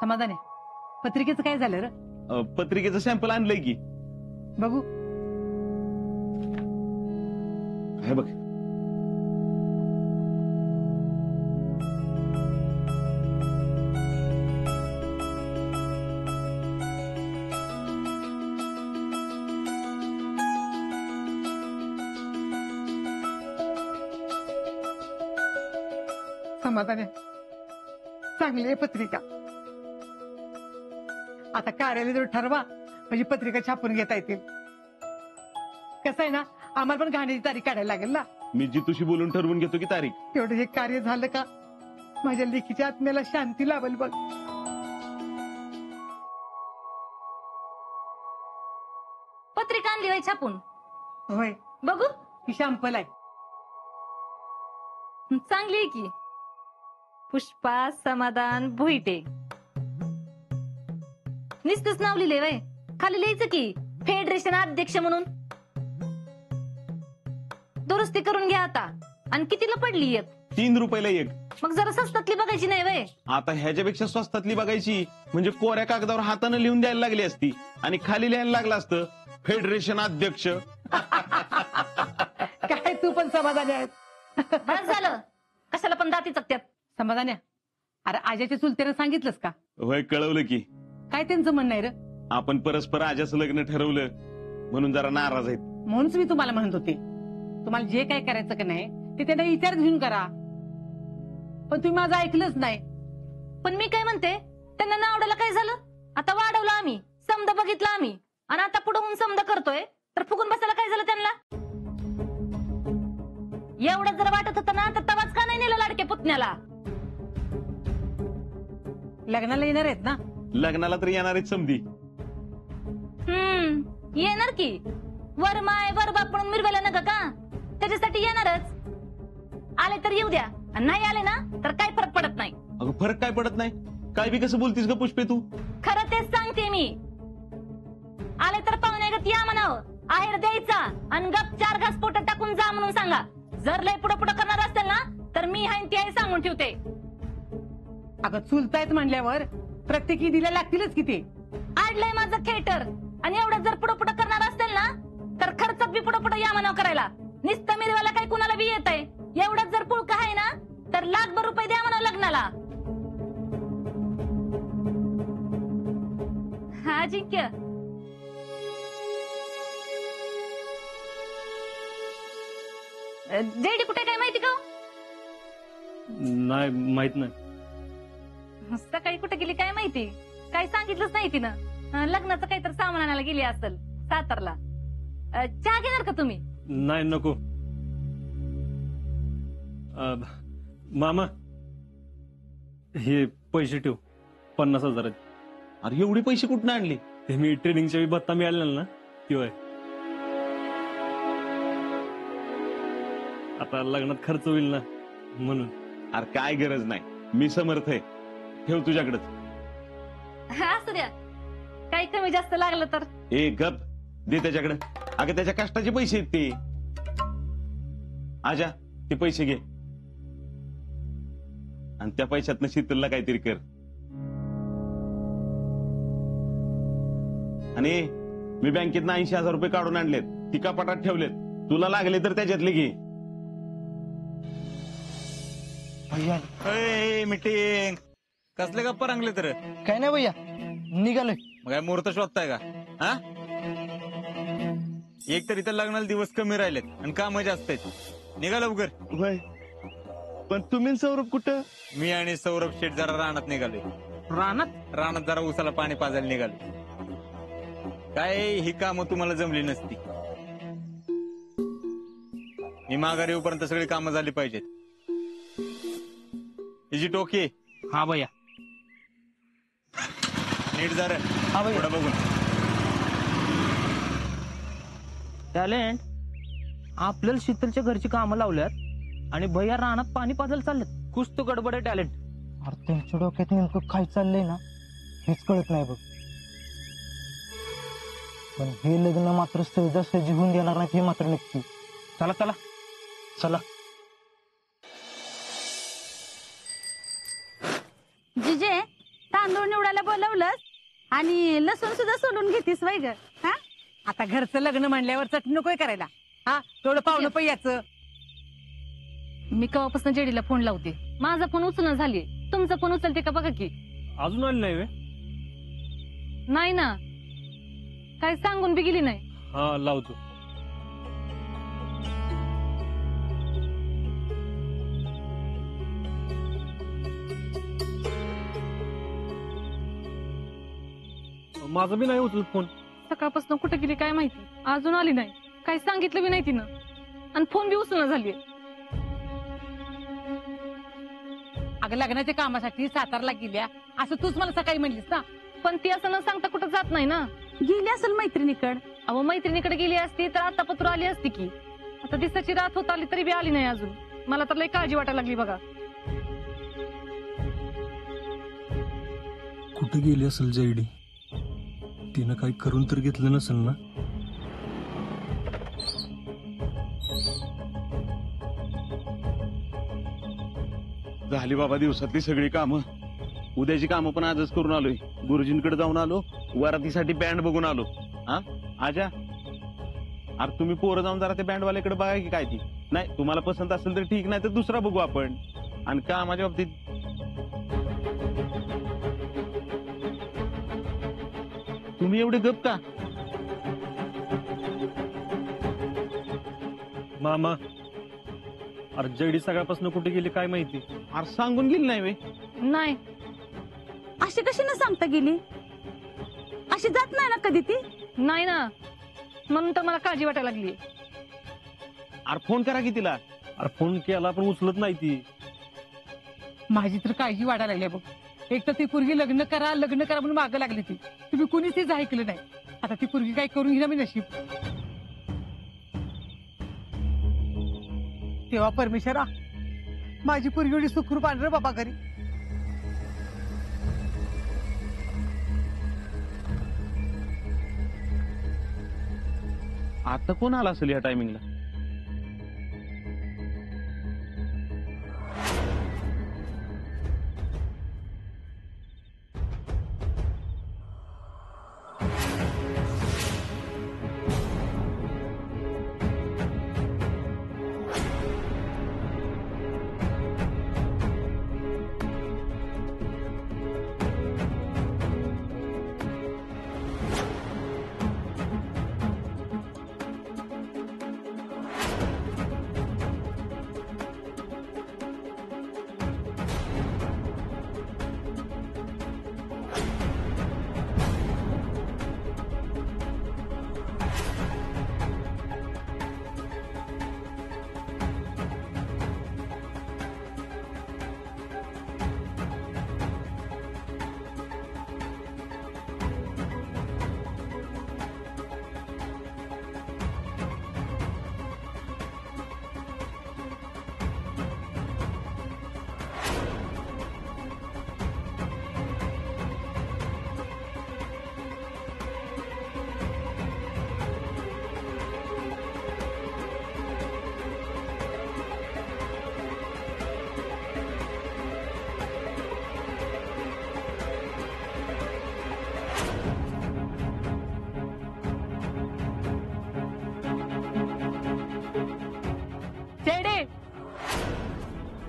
समाधान आहे. पत्रिकेचं काय झालं रे? पत्रिकेचं सॅम्पल आणलंय की. बघू. हे बघ. समाधान आहे. चांगली आहे पत्रिका. आता कार्यालय जर ठरवा म्हणजे पत्रिका छापून घेता येतील. कसं आहे ना, आम्हाला पण घाण्याची तारीख काढायला लागेल ना. मी जितूशी बोलून ठरवून घेतो की तारीख. तेवढं हे कार्य झालं का माझ्या लेखीच्या आत्म्याला शांती लावेल बघ. पत्रिका आणली होय छापून? होय. बघू. ही शॅम्पल आहे. चांगली आहे की. पुष्पा समाधान भुईटे नुसतंच नाव लिहिले वय. खाली लिहायचं की फेडरेशन अध्यक्ष म्हणून. दुरुस्ती करून घ्या आता. आणि कितीला पडली एक? 3 रुपयाला एक. मग जरा स्वस्तातली बघायची नाही वय. आता ह्याच्यापेक्षा स्वस्तातली बघायची म्हणजे कोऱ्या कागदावर हाताने लिहून द्यायला लागली असती आणि खाली लिहायला लागलं असतं फेडरेशन अध्यक्ष. काय तू पण समाधानी आहेस? बस झालं. कशाला पण दाती चकत्यात. समाधान आहे. अरे आजाच्या चुलत्यानं सांगितलंस का? होय, कळवलं की. काय त्यांचं म्हणणं आहे रे? आपण परस्पर आजाचं लग्न ठरवलं म्हणून जरा नाराज आहेत. म्हणूनच मी तुम्हाला म्हणत होते, तुम्हाला जे काय करायचं का नाही ते त्यांना विचार घेऊन करा. पण तुम्ही माझं ऐकलंच नाही. पण मी काय म्हणते, त्यांना ना आवडायला काय झालं? आता वाढवलं आम्ही, समजा बघितलं आम्ही, आणि आता पुढे होऊन समजा करतोय तर फुगून बसायला काय झालं त्यांना? एवढं जर वाटत होतं ना तर तवाच का नाही नेलं लाडक्या पुतण्याला? लग्नाला येणार आहेत ना? लग्नाला तर येणार आहेत समधी. येणार की. वर माय वर बाप म्हणून मिरवायला नका का? त्याच्यासाठी येणारच. आले तर येऊ द्या, आणि नाही आले ना तर काय फरक पडत नाही. अगं फरक काय पडत नाही? काय बी कसं बोलतीस ग पुष्पे तू? खरं तेच सांगते मी. आले तर पाहुण्यागत या म्हणावं, आहेर द्यायचा आणि गप 4 घास पोटात टाकून जा म्हणून सांगा. जर लय पुढं पुढं करणार असेल ना तर मी हाय ती आहे सांगून ठेवते. अगं चुलतायत म्हणल्यावर प्रत्येकी दिल्या लागतीलच किती. आडलंय माझं थिएटर, आणि एवढं जर पुढं पुढं करणार असेल ना तर खर्चात बी पुढं पुढं या म्हणावं करायला. नुसतं मिरवायला काही कुणाला बी येत आहे. एवढंच जर पुळका आहे ना तर लाखभर रुपये द्या म्हणावं लग्नाला. हा जिंक्य. जेडी कुठे काय माहिती का? नाही माहित नाही. सकाळी कुठे गेली काय माहिती. काय सांगितलंच नाही तिनं. लग्नाचं काहीतरी सामान आणायला गेली असेल सातारला. चहा घेणार का तुम्ही? नाही नको. मामा हे पैसे ठेव. 50,000 आहेत. अरे एवढे पैसे कुठून आणले? ते मी ट्रेनिंगच्या भत्ता मिळालेला ना तो आहे. आता लग्नात खर्च होईल ना म्हणून. अरे काय गरज नाही, मी समर्थ आहे. ठेव तुझ्याकडेच. असू द्या, काही कमी जास्त लागलं तर. ए गप दे त्याच्याकडे. अगं त्याच्या कष्टाचे पैसे आहेत ते. आजा ते पैसे घे आणि त्या पैशातनं शीतलला काहीतरी कर. आणि मी बँकेतनं 80,000 रुपये काढून आणलेत, ती कपाटात ठेवलेत. तुला लागले तर त्याच्यातले घे. मीटिंग कसले गप्पा रंगले तर? काय नाही भैया, निघालोय. मग काय मुहूर्त शोधताय का? हा, एक तर इथं लग्नाला दिवस कमी राहिलेत आणि काम जास्त आहेत. निघा लवकर. होय, पण तुम्ही सौरभ कुठं? मी आणि सौरभ शेठ जरा रानात निघालोय. रानात जरा उसाला पाणी पाजायला निघालो. काय ही कामं तुम्हाला जमली नसती. मी माघारी येऊपर्यंत सगळी कामं झाली पाहिजेत. हिची टोकी. हा भैया. नीट जरा हा भैया. पुढं बघून. टॅलेंट आपल्याला शीतलच्या घरची कामं लावल्यात आणि भैया रानात पाणी पाजायला चाललेत. कुछ तो गडबड आहे टॅलेंट. अरे त्यांच्या डोक्यात नेमकं काय चाललंय ना हेच कळत नाही बघ. पण हे लग्न मात्र सहजासहजी होऊन देणार नाही हे मात्र नक्की. चला चला चला. जिजे तांदूळ निवडायला बोलवलंस आणि लसूण सुद्धा सोलून घेतीस वय ग. हा आता घरचं लग्न म्हणल्यावर चटणी नकोय करायला. हा तेवढं पाहुणं पैयाचं. मी कवापासून जेडीला फोन लावते, माझा फोन उचलणं झाली, तुमचा फोन उचलते का बघा की. अजून आली नाही वे? नाही ना, काय सांगून बी गेली नाही. हा लावतो. माझा बी नाही उचलत फोन. सकाळपासून कुठे गेली काय माहिती, अजून आली नाही, काही सांगितलं बी नाही तिनं, आणि फोन बी उचलणं झाली. अगं लग्नाच्या कामासाठी सातारला गेल्या असं तूच मला सकाळी म्हणलीस ना. पण ती असं न सांगता कुठं जात नाही ना. गेली असेल मैत्रिणीकड. अहो मैत्रिणीकडे गेली असती तर आता पत्र आली असती की. आता दिवसाची रात होत आली तरी बी आली नाही अजून. मला तर लय काळजी वाटायला लागली बघा. कुठे गेली असेल जयडी? तिनं काही करून तर घेतलं नसेल ना? झाली बाबा दिवसातली सगळी कामं. उद्याची कामं पण आजच करून आलोय. गुरुजींकडे जाऊन आलो, वरातीसाठी बँड बघून आलो. हा आजा, अरे तुम्ही पोरं जाऊन जरा ते बँडवाल्याकडे बघा की काय ती. नाही तुम्हाला पसंत असेल तर ठीक, नाही तर दुसरा बघू आपण. आणि कामाच्या बाबतीत तुम्ही एवढे गप का? मामा, अरे जयडी सकाळपासून कुठे गेली काय माहिती. अरे सांगून गेली नाही वे? नाही. अशी कशी न सांगता गेली? अशी जात नाही ना कधी ती? नाही ना, म्हणून तर मला काळजी वाटायला लागली. अरे फोन करा की तिला. अरे फोन केला पण उचलत नाही ती. माझी तर काळजी वाढायला लागली बघ. एक तर ती पोरगी लग्न करा म्हणून मागं लागली ती. तुम्ही कुणीच तीच ऐकलं नाही. आता ती पोरगी काय करून घेणार मी नशीब. तेव्हा परमेश्वरा माझी पोरगी एवढी सुखरूप आण रे बाबा घरी. आता कोण आला असेल या टायमिंगला?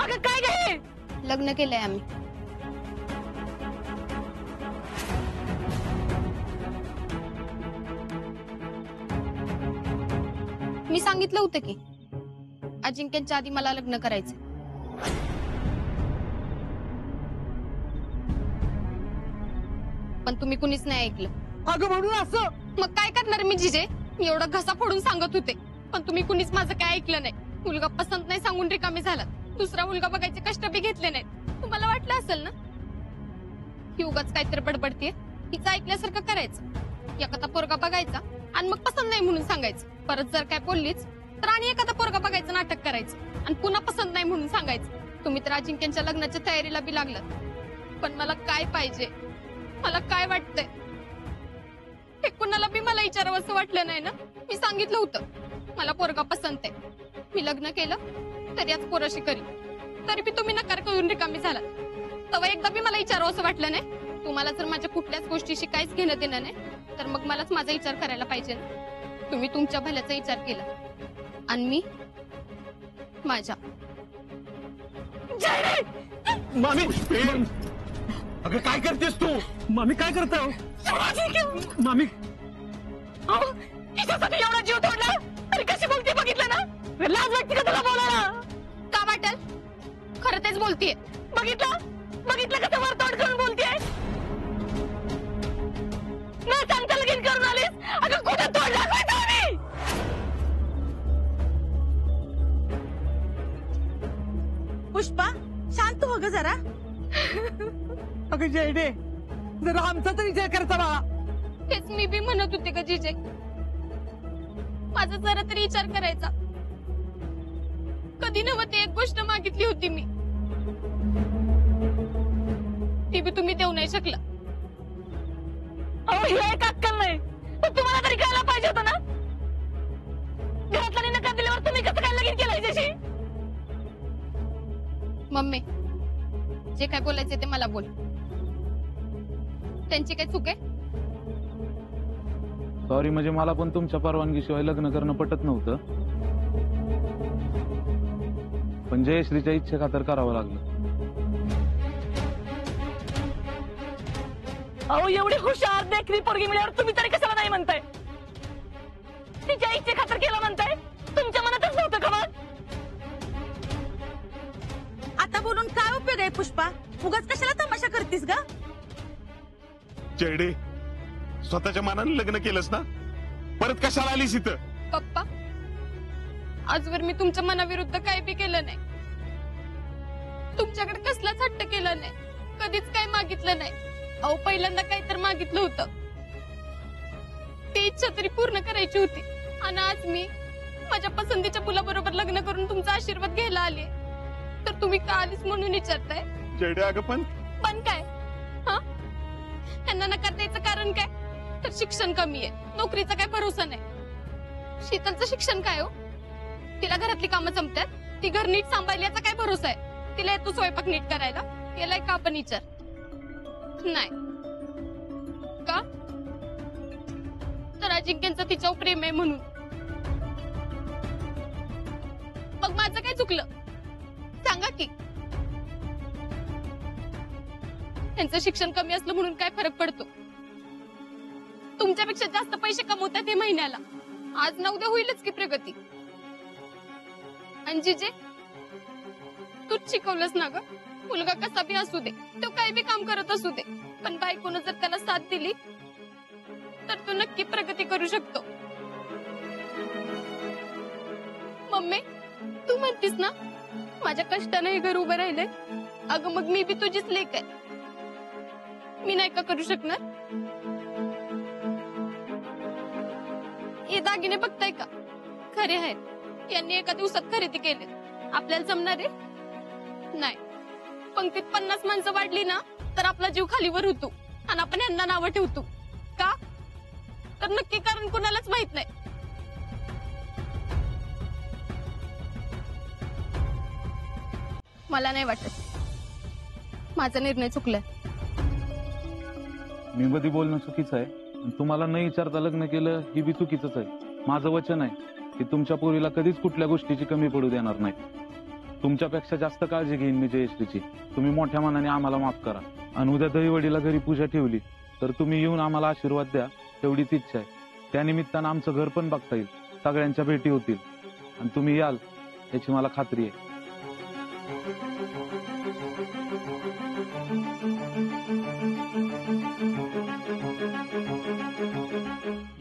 अगं काय गे? लग्न केलंय आम्ही. मी सांगितलं होतं की अजिंक्यच्या आधी मला लग्न करायचं. पण तुम्ही कुणीच नाही ऐकलं. अगं म्हणून असं मग काय करणार मी जिजे? मी एवढा घसा फोडून सांगत होते, पण तुम्ही कुणीच माझं काय ऐकलं नाही. मुलगा पसंत नाही सांगून रिकामी झाला. दुसरा मुलगा बघायचे कष्ट बी घेतले नाहीत. तुम्हाला वाटलं असेल ना ही उगाच काहीतरी बडबडतीये, हिचं ऐकल्यासारखं करायचं. एखादा पोरगा बघायचा आणि मग पसंत नाही म्हणून सांगायचं. परत जर काय बोललीच तर आणि एखादा पोरगा बघायचं नाटक करायचं आणि पुन्हा पसंत नाही म्हणून सांगायचं. तुम्ही तर अजिंक्यच्या लग्नाच्या तयारीला बी लागलात. पण मला काय पाहिजे, मला काय वाटतंय हे कुणाला बी मला विचारावं असं वाटलं नाही ना. मी सांगितलं होतं मला पोरगा पसंत आहे. मी लग्न केलं तरी आज पोराशी करी, तरी बी तुम्ही नकार करून रिकामी झालात. तेव्हा एकदा बी मला विचारावं असं वाटलं नाही. तुम्हाला जर माझ्या कुठल्याच गोष्टीशी काहीच घेणं देणं नाही तर मग मलाच माझा विचार करायला पाहिजे ना. तुम्ही तुमच्या भल्याचा विचार केला आणि मी माझ्या. मामी अगं काय करतेस तू? मामी काय करता मामी हिच्यासाठी एवढा जीव तोडला तरी कशी बोलते बघितलं ना. लाज वाटते का तुला बोलायला? का वाटेल? खरं तेच बोलतीये. बघितलं कसं वर तोंड करून बोलतेय. न सांगता लगीन करून आलीस. अगं कुठं तोंड दाखवायचं आम्ही? पुष्पा शांत हो ग जरा. अगं जयडे जरा आमचा तर विचार करता बा. हेच मी बी म्हणत होते का जिजे. माझा जरा तरी विचार करायचा. कधी नव्हती एक गोष्ट मागितली होती मी, ती बी तुम्ही देऊ नाही शकला. अहो हे एक अक्कल नाही. पण तुम्हाला तरी कळायला पाहिजे होतं ना. घरातल्यानी नकार दिल्यावर तुम्ही कसं काय लगीन केलं हिच्याशी? मम्मी जे काय बोलायचे ते मला बोल. त्यांची काय चूक आहे? सॉरी, म्हणजे मला पण तुमच्या परवानगीशिवाय लग्न करणं पटत नव्हतं, पण जयश्रीच्या इच्छे खातर करावं लागलं. अहो एवढी हुशार देखणी पोरगी मिळाल्यावर तुम्ही तरी कशाला नाही म्हणताय? तिच्या इच्छे खातर केलं म्हणताय. तुमच्या मनातच नव्हतं का मग? आता बोलून काय उपयोग आहे पुष्पा? उगाच कशाला तमाशा करतीस ग? जयडे स्वतःच्या मनाने लग्न केलंस ना, परत कशाला आलीस इथं? पप्पा आजवर मी तुमच्या मनाविरुद्ध काही बी केलं नाही. तुमच्याकडे कसलाच हट्ट केला नाही. कधीच काही मागितलं नाही. अहो पहिल्यांदा काही तर मागितलं होतं. ती इच्छा तरी पूर्ण करायची होती. आणि आज मी माझ्या पसंतीच्या मुलाबरोबर लग्न करून तुमचा आशीर्वाद घ्यायला आले. तर तुम्ही का आलीस म्हणून विचारताय? जयडे अगं पण काय हा? त्यांना नकार द्यायचं कारण काय? तर शिक्षण कमी आहे, नोकरीचा काय भरोसा नाही. शीतलचं शिक्षण काय हो? तिला घरातली कामं जमतात, ती घर नीट सांभाळली याचा काय भरोसा आहे? तिला येतो स्वयंपाक नीट करायला? केलाय का आपण विचार? नाही का? तर अजिंक्यचं तिच्यावर प्रेम आहे म्हणून. मग माझं काय चुकलं सांगा की? त्यांचं शिक्षण कमी असलं म्हणून काय फरक पडतो? तुमच्यापेक्षा जास्त पैसे कमवतात हे महिन्याला. आज ना उद्या होईलच की प्रगती. आणि जिजे तूच शिकवलंस ना ग. मुलगा कसा बी असू दे, तो काही बी काम करत असू दे, पण बायकोनं जर त्याला साथ दिली तर तो नक्की प्रगती करू शकतो. मम्मी तू म्हणतीस ना माझ्या कष्टाने हे घर उभं राहिलंय. अगं मग मी बी तुझीच लेक आहे. मी नाही का करू शकणार? हे दागिने बघताय का? खरे आहेत. यांनी एका दिवसात खरेदी केले. आपल्याला जमणार आहे? नाही. पंक्तीत 50 माणसं वाढली ना तर आपला जीव खालीवर होतो आणि आपण यांना नावं ठेवतो. का? तर नक्की कारण कुणालाच माहित नाही. मला नाही वाटत माझा निर्णय चुकलाय. मी मध्ये बोलणं चुकीचं आहे. तुम्हाला न विचारता लग्न केलं ही बी चुकीचंच आहे. माझं वचन आहे की तुमच्या पोरीला कधीच कुठल्या गोष्टीची कमी पडू देणार नाही. तुमच्यापेक्षा जास्त काळजी घेईन मी जयश्रीची. तुम्ही मोठ्या मनाने आम्हाला माफ करा. आणि उद्या दहीवडीला घरी पूजा ठेवली तर तुम्ही येऊन आम्हाला आशीर्वाद द्या, तेवढीच इच्छा आहे. त्यानिमित्तानं आमचं घर पण बघता येईल, सगळ्यांच्या भेटी होतील आणि तुम्ही याल याची मला खात्री आहे.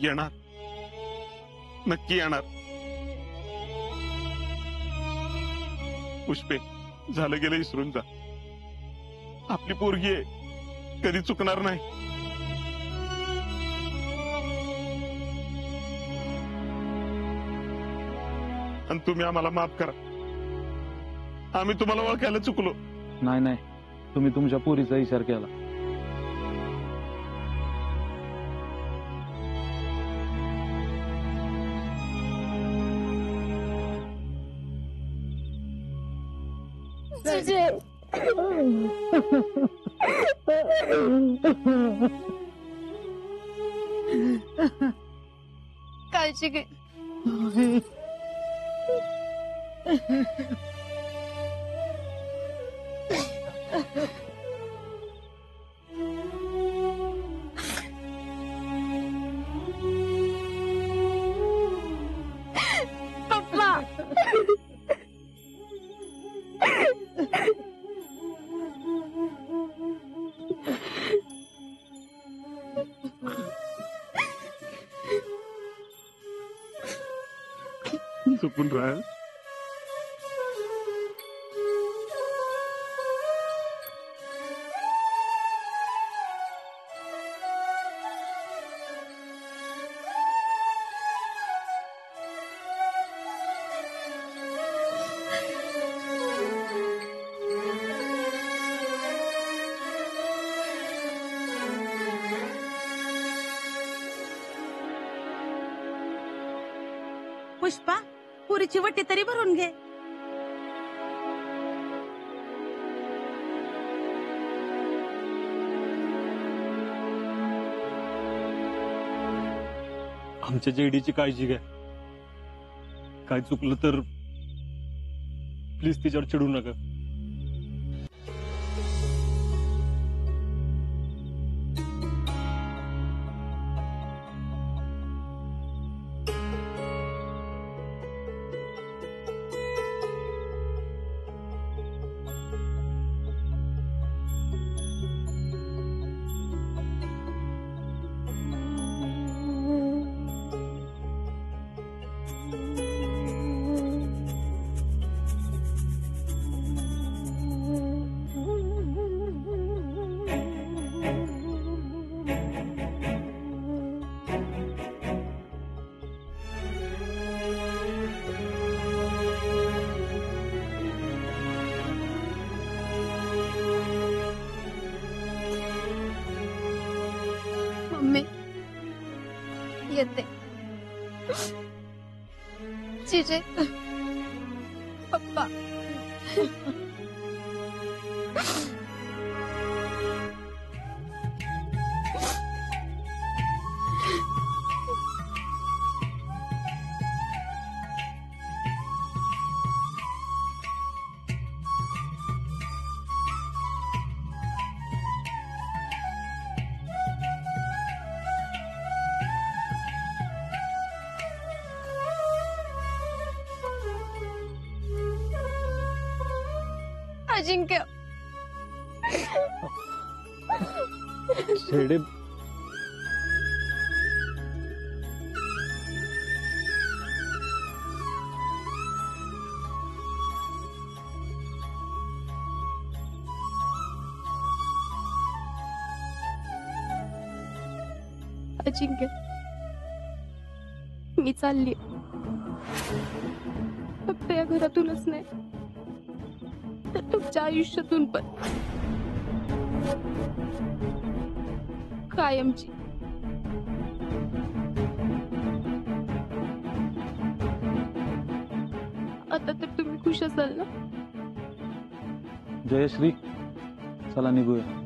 येणार, नक्की येणार. पुष्पे झालं गेलं विसरून जा. आपली पोरगी आहे, कधी चुकणार नाही. आणि तुम्ही आम्हाला माफ करा. आम्ही तुम्हाला ओळखायला चुकलो. नाही नाही, तुम्ही तुमच्या पोरीचा विचार केला. जिजे काळजी घे. पप्पा चुकून राहा. पुष्पा पुरीची वटी तरी भरून घे. आमच्या जेडीची काळजी घ्या. काय चुकलं तर प्लीज तिच्यावर चिडू नका. मम्मी येते. जिजे पप्पा अजिंक्य शेडे अजिंक्य मी चालली. फक्त या घरातूनच नाही तर तुमच्या आयुष्यातून पण कायमची. आता तर तुम्ही खुश असाल ना. जयश्री चला निघूया.